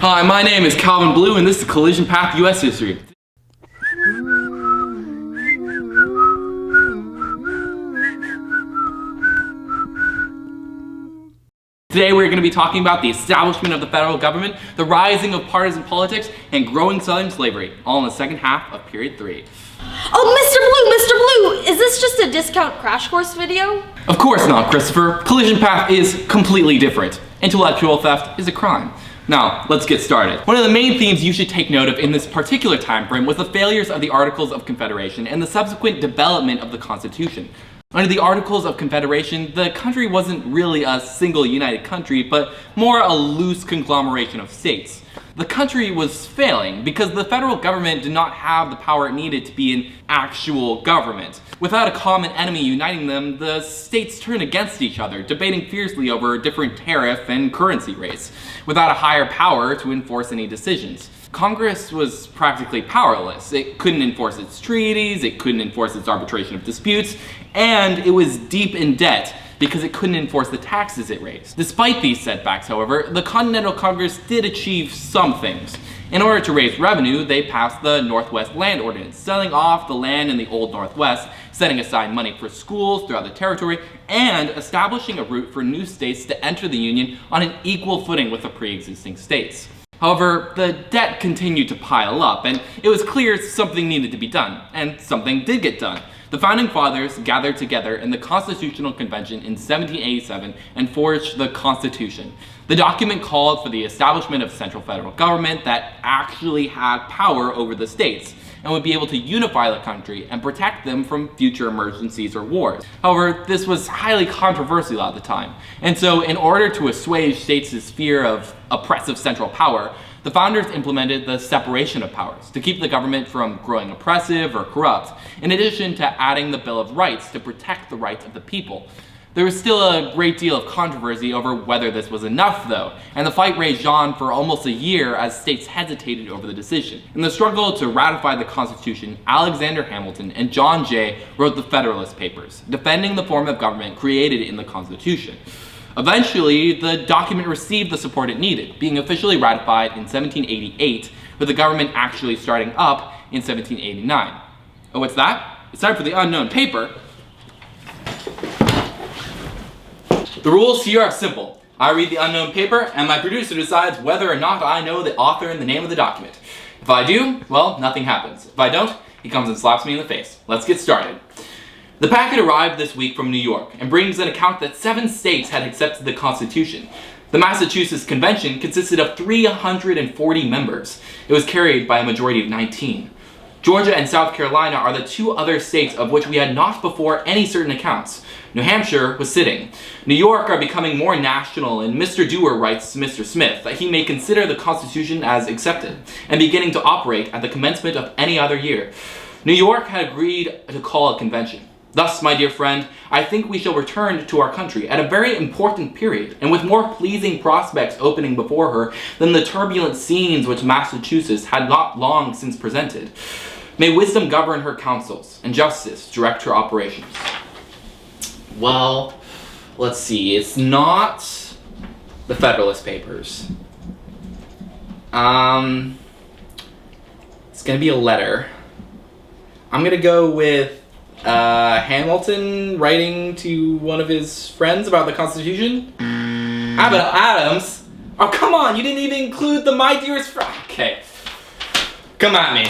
Hi, my name is Calvin Blue, and this is Collision Path U.S. History. Today we're going to be talking about the establishment of the federal government, the rising of partisan politics, and growing southern slavery, all in the second half of period 3. Oh, Mr. Blue, is this just a discount crash course video? Of course not, Christopher. Collision Path is completely different. Intellectual theft is a crime. Now, let's get started. One of the main themes you should take note of in this particular time frame was the failures of the Articles of Confederation and the subsequent development of the Constitution. Under the Articles of Confederation, the country wasn't really a single united country, but more a loose conglomeration of states. The country was failing because the federal government did not have the power it needed to be an actual government. Without a common enemy uniting them, the states turned against each other, debating fiercely over different tariff and currency rates, without a higher power to enforce any decisions. Congress was practically powerless. It couldn't enforce its treaties, it couldn't enforce its arbitration of disputes, and it was deep in debt because it couldn't enforce the taxes it raised. Despite these setbacks, however, the Continental Congress did achieve some things. In order to raise revenue, they passed the Northwest Land Ordinance, selling off the land in the Old Northwest, setting aside money for schools throughout the territory, and establishing a route for new states to enter the Union on an equal footing with the pre-existing states. However, the debt continued to pile up, and it was clear something needed to be done, and something did get done. The Founding Fathers gathered together in the Constitutional Convention in 1787 and forged the Constitution. The document called for the establishment of a central federal government that actually had power over the states, and would be able to unify the country and protect them from future emergencies or wars. However, this was highly controversial at the time, and so in order to assuage states' fear of oppressive central power, the founders implemented the separation of powers to keep the government from growing oppressive or corrupt, in addition to adding the Bill of Rights to protect the rights of the people. There was still a great deal of controversy over whether this was enough, though, and the fight raged on for almost a year as states hesitated over the decision. In the struggle to ratify the Constitution, Alexander Hamilton and John Jay wrote the Federalist Papers, defending the form of government created in the Constitution. Eventually, the document received the support it needed, being officially ratified in 1788, with the government actually starting up in 1789. Oh, what's that? It's time for the unknown paper. The rules here are simple. I read the unknown paper, and my producer decides whether or not I know the author and the name of the document. If I do, well, nothing happens. If I don't, he comes and slaps me in the face. Let's get started. The packet arrived this week from New York and brings an account that 7 states had accepted the Constitution. The Massachusetts Convention consisted of 340 members. It was carried by a majority of 19. Georgia and South Carolina are the 2 other states of which we had not before any certain accounts. New Hampshire was sitting. New York are becoming more national, and Mr. Dewar writes to Mr. Smith that he may consider the Constitution as accepted and beginning to operate at the commencement of any other year. New York had agreed to call a convention. Thus, my dear friend, I think we shall return to our country at a very important period, and with more pleasing prospects opening before her than the turbulent scenes which Massachusetts had not long since presented. May wisdom govern her counsels, and justice direct her operations. Well, let's see, it's not the Federalist Papers. It's gonna be a letter. I'm gonna go with Hamilton writing to one of his friends about the Constitution? How about Adams? Oh, come on, you didn't even include the my dearest friend. Okay, come at me.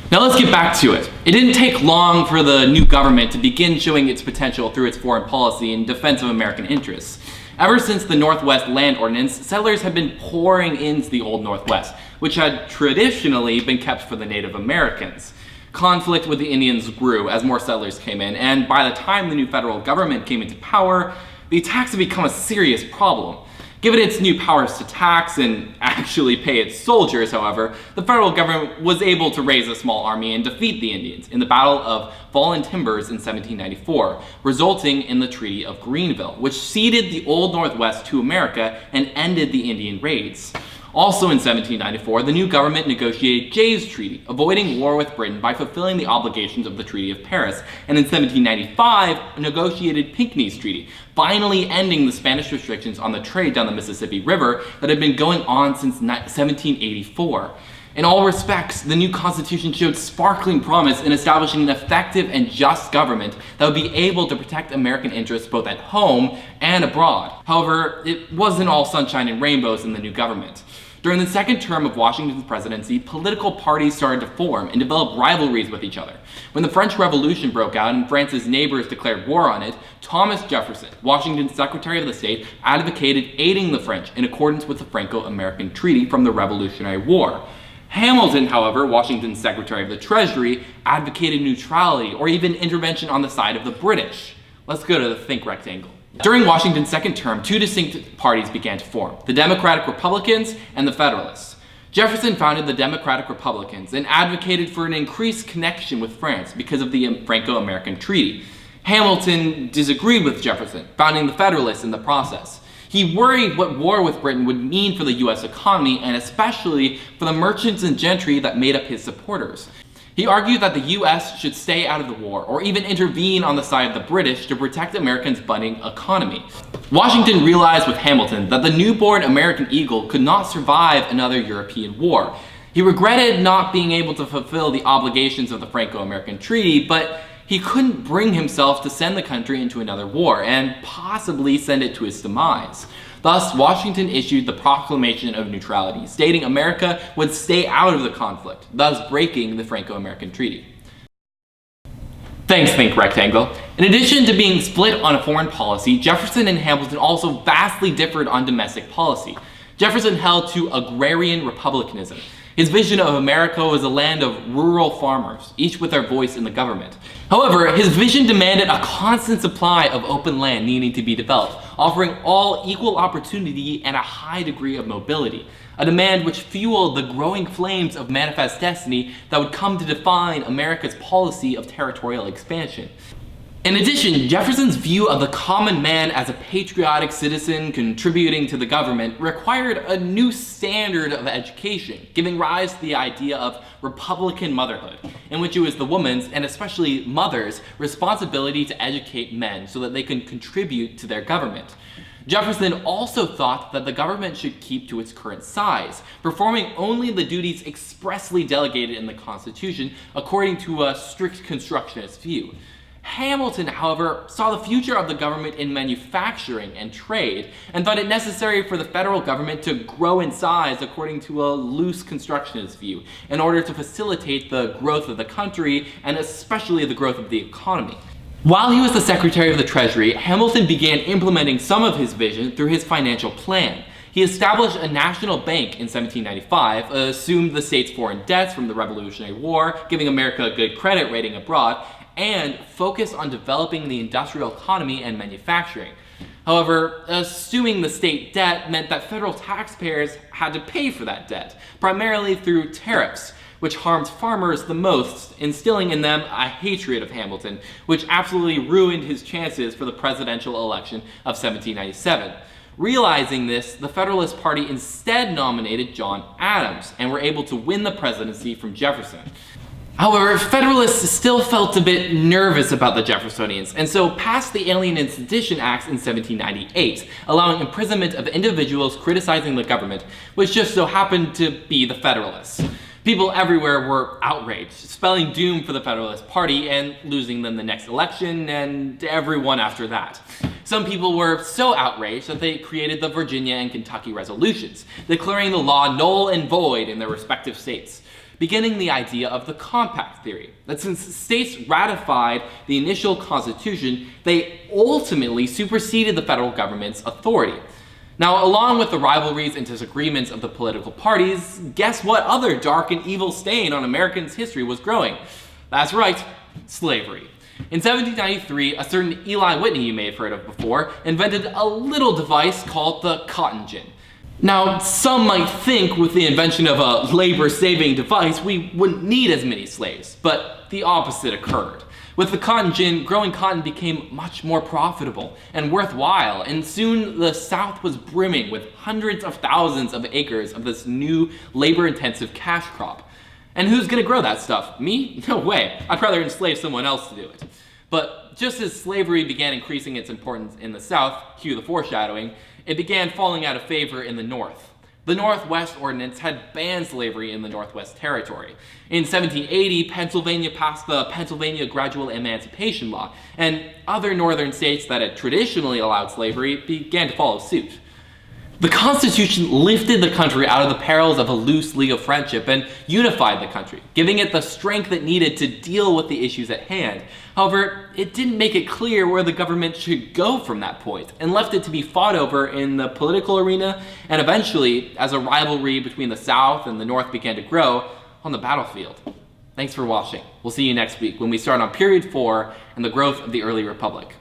Now let's get back to it. It didn't take long for the new government to begin showing its potential through its foreign policy in defense of American interests. Ever since the Northwest Land Ordinance, settlers had been pouring into the Old Northwest, which had traditionally been kept for the Native Americans. Conflict with the Indians grew as more settlers came in, and by the time the new federal government came into power, the attacks had become a serious problem. Given its new powers to tax and actually pay its soldiers, however, the federal government was able to raise a small army and defeat the Indians in the Battle of Fallen Timbers in 1794, resulting in the Treaty of Greenville, which ceded the Old Northwest to America and ended the Indian raids. Also in 1794, the new government negotiated Jay's Treaty, avoiding war with Britain by fulfilling the obligations of the Treaty of Paris, and in 1795, negotiated Pinckney's Treaty, finally ending the Spanish restrictions on the trade down the Mississippi River that had been going on since 1784. In all respects, the new constitution showed sparkling promise in establishing an effective and just government that would be able to protect American interests both at home and abroad. However, it wasn't all sunshine and rainbows in the new government. During the second term of Washington's presidency, political parties started to form and develop rivalries with each other. When the French Revolution broke out and France's neighbors declared war on it, Thomas Jefferson, Washington's Secretary of the State, advocated aiding the French in accordance with the Franco-American Treaty from the Revolutionary War. Hamilton, however, Washington's Secretary of the Treasury, advocated neutrality or even intervention on the side of the British. Let's go to the think rectangle. During Washington's second term, two distinct parties began to form, the Democratic Republicans and the Federalists. Jefferson founded the Democratic Republicans and advocated for an increased connection with France because of the Franco-American Treaty. Hamilton disagreed with Jefferson, founding the Federalists in the process. He worried what war with Britain would mean for the US economy and especially for the merchants and gentry that made up his supporters. He argued that the US should stay out of the war or even intervene on the side of the British to protect Americans' budding economy. Washington realized with Hamilton that the newborn American eagle could not survive another European war. He regretted not being able to fulfill the obligations of the Franco-American Treaty, but he couldn't bring himself to send the country into another war and possibly send it to its demise. Thus, Washington issued the Proclamation of Neutrality, stating America would stay out of the conflict, thus breaking the Franco-American Treaty. Thanks, Think Rectangle. In addition to being split on a foreign policy, Jefferson and Hamilton also vastly differed on domestic policy. Jefferson held to agrarian republicanism. His vision of America was a land of rural farmers, each with their voice in the government. However, his vision demanded a constant supply of open land needing to be developed, offering all equal opportunity and a high degree of mobility, a demand which fueled the growing flames of manifest destiny that would come to define America's policy of territorial expansion. In addition, Jefferson's view of the common man as a patriotic citizen contributing to the government required a new standard of education, giving rise to the idea of Republican motherhood, in which it was the woman's, and especially mothers', responsibility to educate men so that they can contribute to their government. Jefferson also thought that the government should keep to its current size, performing only the duties expressly delegated in the Constitution according to a strict constructionist view. Hamilton, however, saw the future of the government in manufacturing and trade and thought it necessary for the federal government to grow in size according to a loose constructionist view in order to facilitate the growth of the country and especially the growth of the economy. While he was the Secretary of the Treasury, Hamilton began implementing some of his vision through his financial plan. He established a national bank in 1795, assumed the state's foreign debts from the Revolutionary War, giving America a good credit rating abroad, and focused on developing the industrial economy and manufacturing. However, assuming the state debt meant that federal taxpayers had to pay for that debt, primarily through tariffs, which harmed farmers the most, instilling in them a hatred of Hamilton, which absolutely ruined his chances for the presidential election of 1797. Realizing this, the Federalist Party instead nominated John Adams and were able to win the presidency from Jefferson. However, Federalists still felt a bit nervous about the Jeffersonians, and so passed the Alien and Sedition Acts in 1798, allowing imprisonment of individuals criticizing the government, which just so happened to be the Federalists. People everywhere were outraged, spelling doom for the Federalist Party and losing them the next election and everyone after that. Some people were so outraged that they created the Virginia and Kentucky resolutions, declaring the law null and void in their respective states, beginning the idea of the compact theory, that since states ratified the initial constitution, they ultimately superseded the federal government's authority. Now, along with the rivalries and disagreements of the political parties, guess what other dark and evil stain on Americans' history was growing? That's right, slavery. In 1793, a certain Eli Whitney you may have heard of before invented a little device called the cotton gin. Now, some might think with the invention of a labor-saving device we wouldn't need as many slaves, but the opposite occurred. With the cotton gin, growing cotton became much more profitable and worthwhile, and soon the South was brimming with hundreds of thousands of acres of this new labor-intensive cash crop. And who's gonna grow that stuff? Me? No way. I'd rather enslave someone else to do it. But just as slavery began increasing its importance in the South, cue the foreshadowing, it began falling out of favor in the North. The Northwest Ordinance had banned slavery in the Northwest Territory. In 1780, Pennsylvania passed the Pennsylvania Gradual Emancipation Law, and other northern states that had traditionally allowed slavery began to follow suit. The Constitution lifted the country out of the perils of a loose league of friendship and unified the country, giving it the strength it needed to deal with the issues at hand. However, it didn't make it clear where the government should go from that point, and left it to be fought over in the political arena, and eventually, as a rivalry between the South and the North began to grow, on the battlefield. Thanks for watching. We'll see you next week when we start on Period 4 and the growth of the early republic.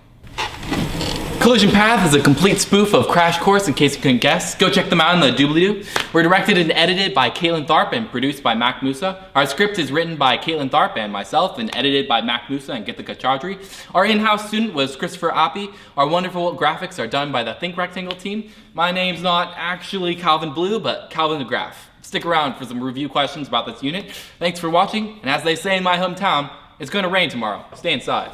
Collision Path is a complete spoof of Crash Course, in case you couldn't guess. Go check them out in the doobly-doo. We're directed and edited by Katelin Tharp and produced by Moussa. Our script is written by Katelin Tharp and myself and edited by Moussa and Gitika Chaudry. Our in-house student was Christopher Api. Our wonderful graphics are done by the Think Rectangle team. My name's not actually Calvin Blue, but Calvin DeGraaf. Stick around for some review questions about this unit. Thanks for watching, and as they say in my hometown, it's gonna rain tomorrow. Stay inside.